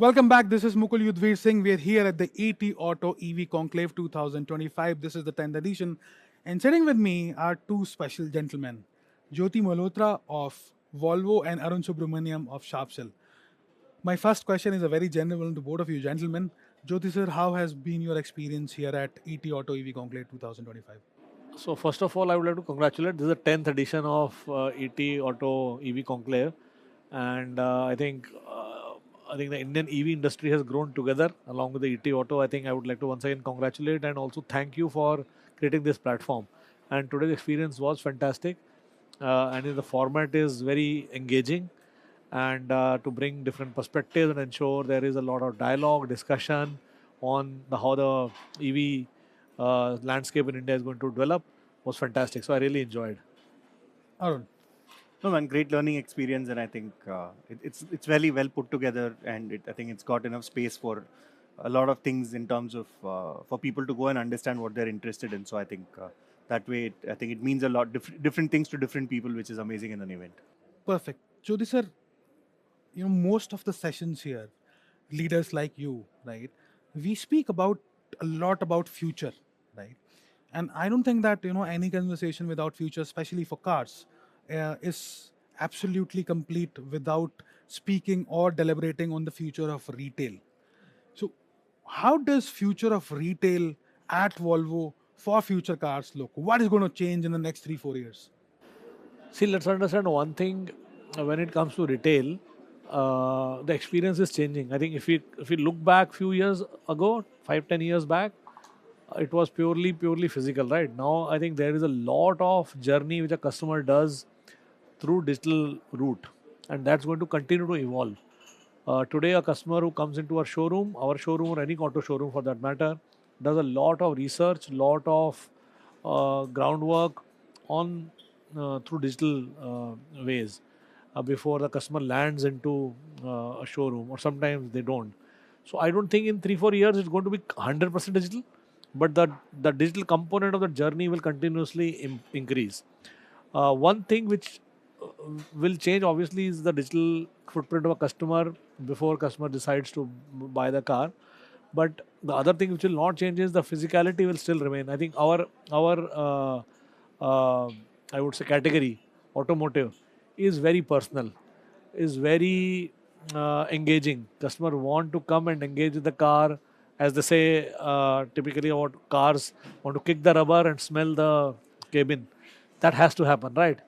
Welcome back. This is Mukul Yudhvir Singh. We are here at the ET Auto EV Conclave 2025. This is the 10th edition. And sitting with me are two special gentlemen, Jyoti Malhotra of Volvo and Arun Subramaniam of Sharpsell. My first question is a very general one to both of you gentlemen. Jyoti sir, how has been your experience here at ET Auto EV Conclave 2025? So first of all, I would like to congratulate. This is the 10th edition of ET Auto EV Conclave, and I think the Indian EV industry has grown together along with the ET Auto. I think I would like to once again congratulate and also thank you for creating this platform. And today's experience was fantastic, and the format is very engaging, and to bring different perspectives and ensure there is a lot of dialogue, discussion on how the EV landscape in India is going to develop was fantastic. So I really enjoyed. Arun. No, man, great learning experience, and I think it's very well put together, and I think it's got enough space for a lot of things in terms of for people to go and understand what they're interested in. So I think that way, I think it means a lot different things to different people, which is amazing in an event. Perfect. Jyoti sir, most of the sessions here, leaders like you, right, we speak about a lot about future, right? And I don't think that any conversation without future, especially for cars, is absolutely complete without speaking or deliberating on the future of retail. So how does future of retail at Volvo for future cars look? What is going to change in the next 3-4 years? See, let's understand one thing. When it comes to retail, the experience is changing. I think if we look back few years ago, 5-10 years back, it was purely physical. Right now, I think there is a lot of journey which a customer does through digital route, and that's going to continue to evolve. Today, a customer who comes into our showroom or any auto showroom for that matter, does a lot of research, lot of groundwork on through digital ways before the customer lands into a showroom, or sometimes they don't. So I don't think in 3-4 years it's going to be 100% digital, but the digital component of the journey will continuously increase. One thing which will change obviously is the digital footprint of a customer before customer decides to buy the car. But the other thing which will not change is the physicality will still remain. I think our uh, I would say category automotive is very personal, is very engaging. Customer want to come and engage with the car, as they say typically about cars, want to kick the rubber and smell the cabin. That has to happen, right?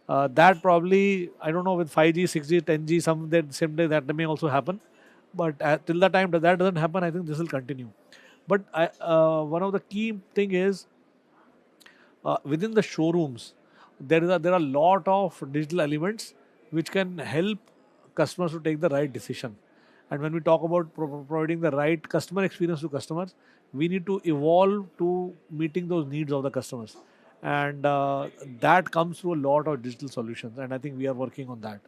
That probably, I don't know, with 5G, 6G, 10G, same day that may also happen. But till the time that doesn't happen, I think this will continue. But one of the key thing is within the showrooms, there are a lot of digital elements which can help customers to take the right decision. And when we talk about providing the right customer experience to customers, we need to evolve to meeting those needs of the customers, and that comes through a lot of digital solutions. And I think we are working on that.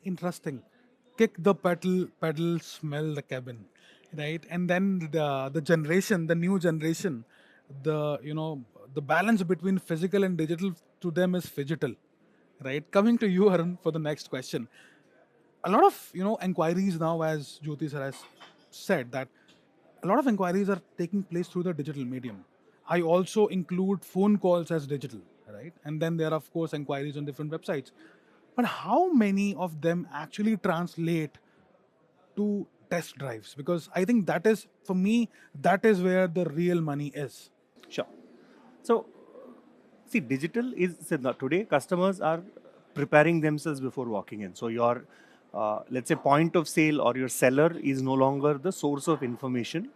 Interesting. Kick the pedal, smell the cabin, right? And then the generation, the new generation, the balance between physical and digital to them is phygital, right? Coming to you, Arun, for the next question. A lot of inquiries now, as Jyoti sir has said, that a lot of inquiries are taking place through the digital medium. I also include phone calls as digital, right? And then there are, of course, inquiries on different websites. But how many of them actually translate to test drives? Because I think that is, for me, that is where the real money is. Sure. So, see, digital is today customers are preparing themselves before walking in. So your let's say point of sale or your seller is no longer the source of information.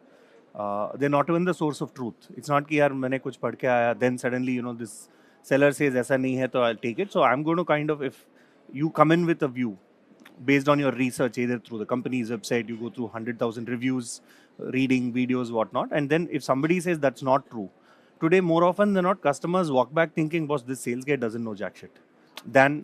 They're not even the source of truth. It's not कि यार मैंने कुछ पढ़ के आया, then suddenly this seller says ऐसा नहीं है तो I'll take it. So I'm going to kind of, if you come in with a view based on your research, either through the company's website, you go through 100,000 reviews, reading videos, whatnot, and then if somebody says that's not true, today more often than not, customers walk back thinking, boss, this sales guy doesn't know jack shit, than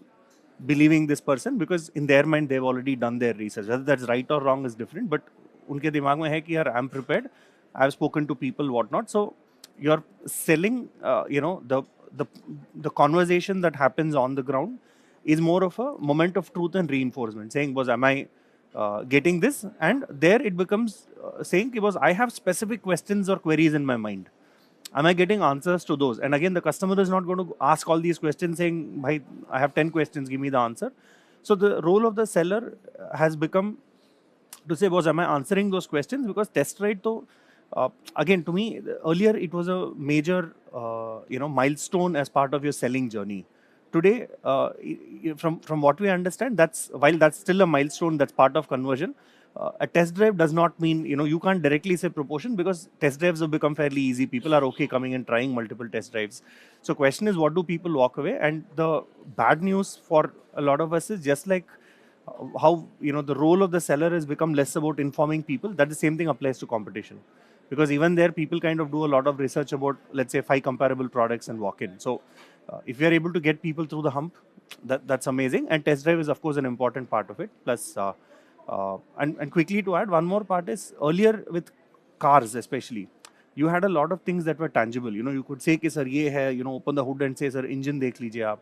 believing this person, because in their mind they've already done their research. Whether that's right or wrong is different, but उनके दिमाग में है कि यार I'm prepared, I've spoken to people, whatnot. So you're selling, the conversation that happens on the ground is more of a moment of truth and reinforcement, saying, boss, am I getting this, and there it becomes saying because I have specific questions or queries in my mind. Am I getting answers to those? And again, the customer is not going to ask all these questions saying, "Bhai, I have 10 questions, give me the answer." So the role of the seller has become to say, "Boss, am I answering those questions?" Because test ride, though, again, to me, earlier it was a major, milestone as part of your selling journey. Today, from what we understand, that's while that's still a milestone, that's part of conversion. A test drive does not mean you can't directly say proportion because test drives have become fairly easy. People are okay coming and trying multiple test drives. So, question is, what do people walk away? And the bad news for a lot of us is just like how the role of the seller has become less about informing people. That the same thing applies to competition, because even there people kind of do a lot of research about, let's say, 5 comparable products and walk in. So if we are able to get people through the hump, that's amazing. And test drive is of course an important part of it. Plus and quickly to add one more part is, earlier with cars especially, you had a lot of things that were tangible. You could say कि sir ये है, open the hood and say sir engine देख लीजिए आप,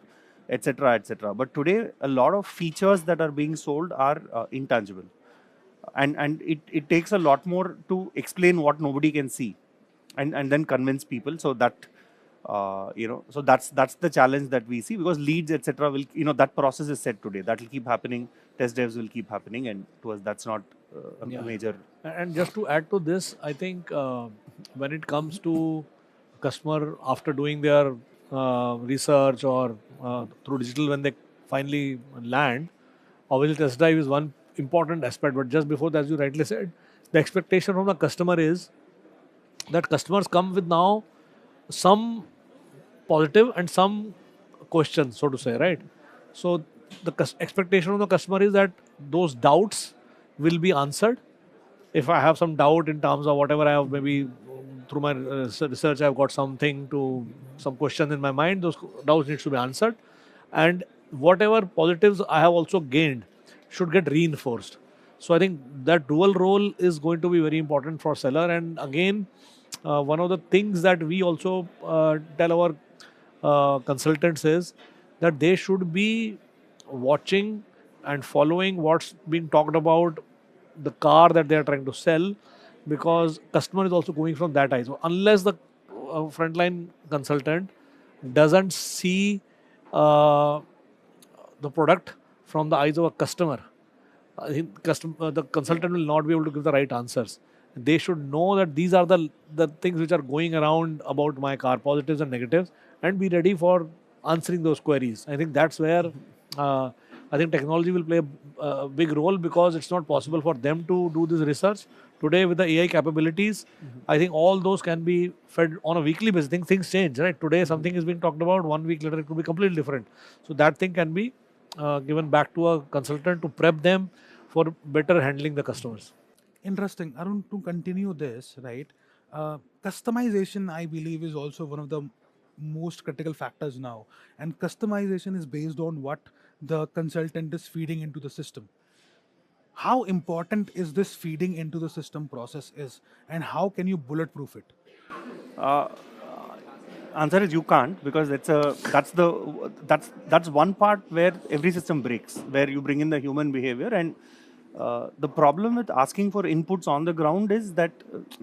etc., etc. But today a lot of features that are being sold are intangible, and it takes a lot more to explain what nobody can see, and then convince people. So that so that's the challenge that we see, because leads, etc., will, that process is set today, that will keep happening, test drives will keep happening, and to us that's not a Yeah. major. And just to add to this, I think when it comes to customer after doing their research or through digital, when they finally land, obviously test drive is one important aspect. But just before that, as you rightly said, the expectation from the customer is that customers come with now some positive and some questions, so to say, right? So the expectation of the customer is that those doubts will be answered. If I have some doubt in terms of whatever I have, maybe through my research, I've got something to some question in my mind. Those doubts needs to be answered, and whatever positives I have also gained should get reinforced. So I think that dual role is going to be very important for seller. And again, one of the things that we also tell our consultants is that they should be watching and following what's being talked about the car that they are trying to sell, because customer is also going from that eye. So unless the frontline consultant doesn't see uh, the product from the eyes of a customer, the consultant will not be able to give the right answers. They should know that these are the things which are going around about my car, positives and negatives, and be ready for answering those queries. I think that's where uh, I think technology will play a big role, because it's not possible for them to do this research today with the AI capabilities. I think all those can be fed on a weekly basis. Things change, right? Today something is being talked about, 1 week later it could be completely different. So that thing can be given back to a consultant to prep them for better handling the customers. Interesting. Arun, to continue this, right? Customization, I believe, is also one of the most critical factors now. And customization is based on what the consultant is feeding into the system. How important is this feeding into the system process is, and how can you bulletproof it? uh, Answer is you can't, because that's one part where every system breaks, where you bring in the human behavior. And the problem with asking for inputs on the ground is that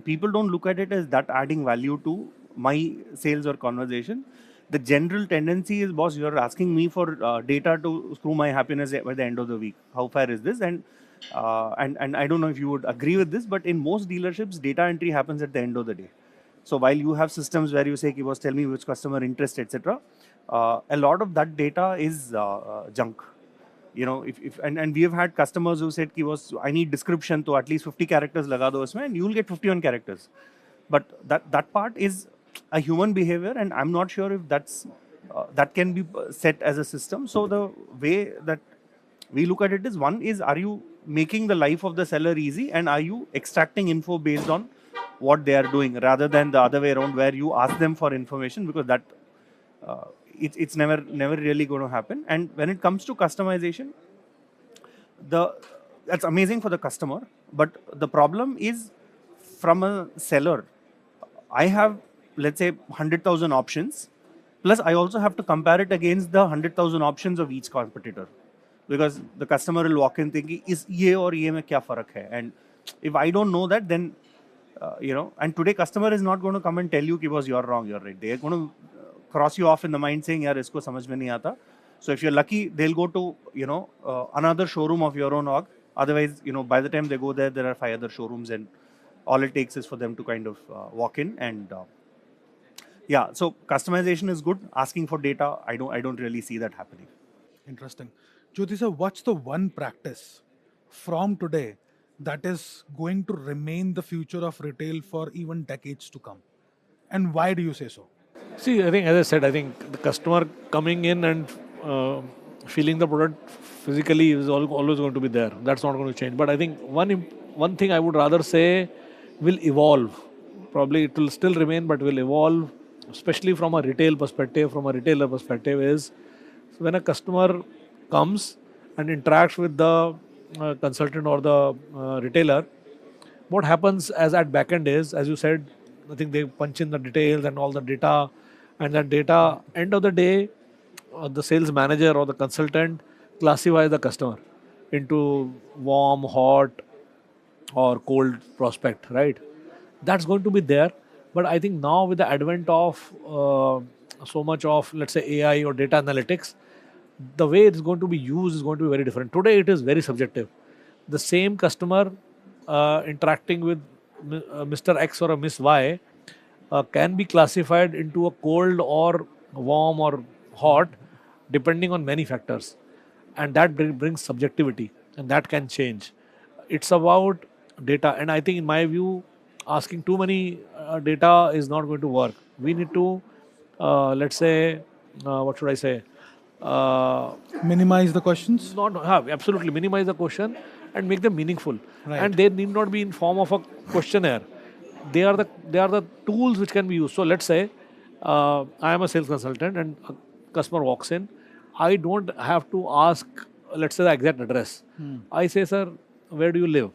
people don't look at it as that adding value to my sales or conversation. The general tendency is, boss, you are asking me for data to screw my happiness by the end of the week. How fair is this? And I don't know if you would agree with this, but in most dealerships, data entry happens at the end of the day. So while you have systems where you say, "Boss, tell me which customer interest, etc.," a lot of that data is junk. If and we have had customers who said, "Ki was I need description to at least 50 characters laga do usme," and you will get 51 characters. But that part is a human behavior, and I'm not sure if that can be set as a system. So the way that we look at it is, one is, are you making the life of the seller easy, and are you extracting info based on what they are doing, rather than the other way around where you ask them for information, because that uh, it's never really going to happen. And when it comes to customization, the that's amazing for the customer, but the problem is, from a seller, I have, let's say, 100,000 options, plus I also have to compare it against the 100,000 options of each competitor. because the customer will walk in thinking is ye or ye mein kya farak hai, and if I don't know that, then and today customer is not going to come and tell you because you're wrong, you're right. They are going to cross you off in the mind saying yaar isko samajh mein nahi aata. So if you're lucky, they'll go to another showroom of your own org. Otherwise, by the time they go there, there are 5 other showrooms, and all it takes is for them to kind of walk in. And yeah, so customization is good. Asking for data, I don't really see that happening. Interesting. Jyoti sir, what's the one practice from today that is going to remain the future of retail for even decades to come? And why do you say so? See, I think, as I said, I think the customer coming in and feeling the product physically is always going to be there. That's not going to change. But I think one thing I would rather say will evolve. Probably it will still remain, but will evolve, especially from a retail perspective, from a retailer perspective, is when a customer comes and interacts with the consultant or the retailer, what happens as at backend is, as you said, I think they punch in the details and all the data, and that data, end of the day, the sales manager or the consultant classifies the customer into warm, hot, or cold prospect, right? That's going to be there. But I think now with the advent of so much of, let's say, AI or data analytics, the way it's going to be used is going to be very different. Today, it is very subjective. The same customer interacting with Mr. X or a Miss Y can be classified into a cold or warm or hot depending on many factors, and that brings subjectivity, and that can change. It's about data, and I think, in my view, asking too many data is not going to work. We need to, let's say, what should I say, uh, Minimize the questions? not have absolutely minimize the question and make them meaningful, Right. and they need not be in form of a questionnaire. They are the tools which can be used. So let's say I am a sales consultant and a customer walks in. I don't have to ask, let's say, the exact address. I say, sir, where do you live?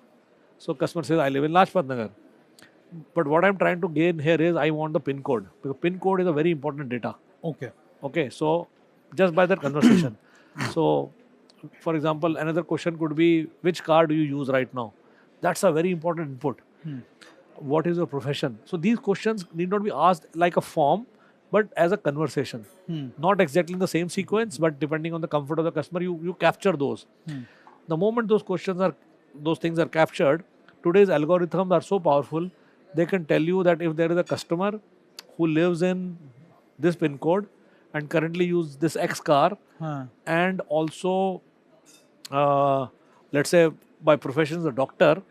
So customer says, I live in Lajpat Nagar. But what I'm trying to gain here is I want the pin code, because pin code is a very important data. Okay. Okay, so just by that conversation. So, for example, another question could be, which car do you use right now? That's a very important input. What is your profession? So these questions need not be asked like a form, but as a conversation. Not exactly in the same sequence, but depending on the comfort of the customer, you capture those. The moment those things are captured, today's algorithms are so powerful, they can tell you that if there is a customer who lives in this pin code and currently use this X car, Huh. and also, let's say, by profession is a doctor,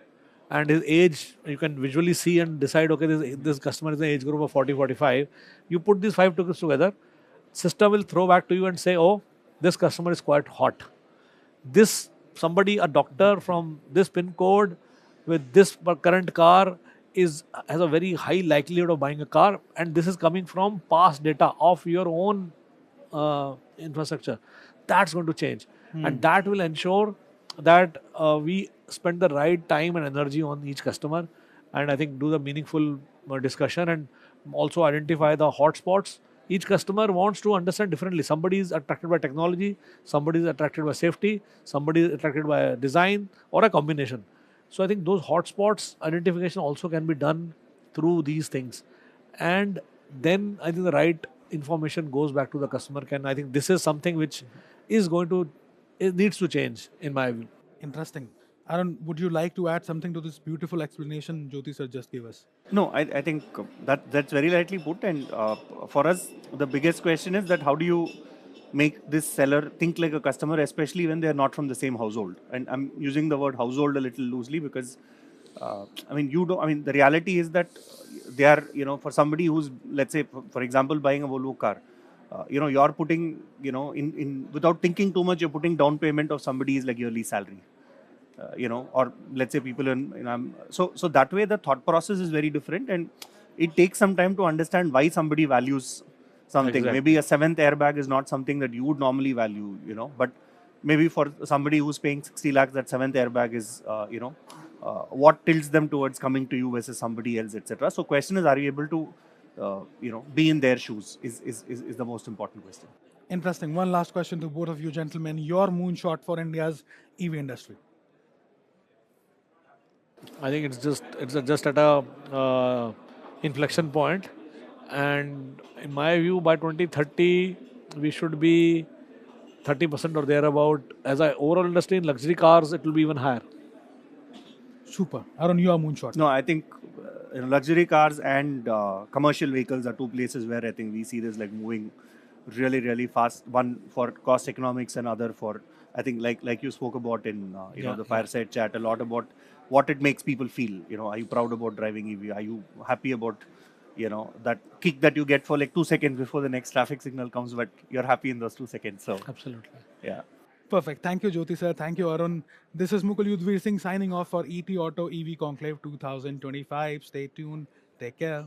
and his age you can visually see and decide, okay, this customer is an age group of 40 45. You put these 5 tokens together, system will throw back to you and say, oh, this customer is quite hot. This somebody, a doctor from this pin code with this current car, has a very high likelihood of buying a car, and this is coming from past data of your own infrastructure. That's going to change, and that will ensure that we spend the right time and energy on each customer, and I think do the meaningful discussion, and also identify the hotspots. Each customer wants to understand differently. Somebody is attracted by technology, somebody is attracted by safety, somebody is attracted by design, or a combination. So I think those hotspots identification also can be done through these things, and then I think the right information goes back to the customer. Can I think this is something which is going to, it needs to change in my view. Interesting. Aaron, would you like to add something to this beautiful explanation Jyoti sir just gave us? No, I think that's very rightly put. And for us, the biggest question is that how do you make this seller think like a customer, especially when they are not from the same household. And I'm using the word household a little loosely because, I mean, you don't. I mean, the reality is that they are, for somebody who's, let's say, for example, buying a Volvo car. You're putting, in without thinking too much, you're putting down payment of somebody's like yearly salary. Or let's say people so that way the thought process is very different, and it takes some time to understand why somebody values something. Exactly. Maybe a seventh airbag is not something that you would normally value, but maybe for somebody who's paying 60 lakhs, that seventh airbag is, what tilts them towards coming to you versus somebody else, etc. So question is, are you able to be in their shoes is the most important question. Interesting. One last question to both of you gentlemen. Your moonshot for India's EV industry. I think it's just at a inflection point, and in my view, by 2030, we should be 30% or thereabout. As I overall industry in luxury cars, it will be even higher. Super. Arun, your moonshot. No, I think luxury cars and commercial vehicles are two places where I think we see this like moving really, really fast. One for cost economics, and other for, I think, like you spoke about in Yeah, the yeah. fireside chat, a lot about what it makes people feel. Are you proud about driving EV? Are you happy about that kick that you get for like 2 seconds before the next traffic signal comes, but you're happy in those 2 seconds. So Absolutely. yeah. Perfect. Thank you, Jyoti sir. Thank you, Arun. This is Mukul Yudhvir Singh signing off for ET Auto EV Conclave 2025. Stay tuned. Take care.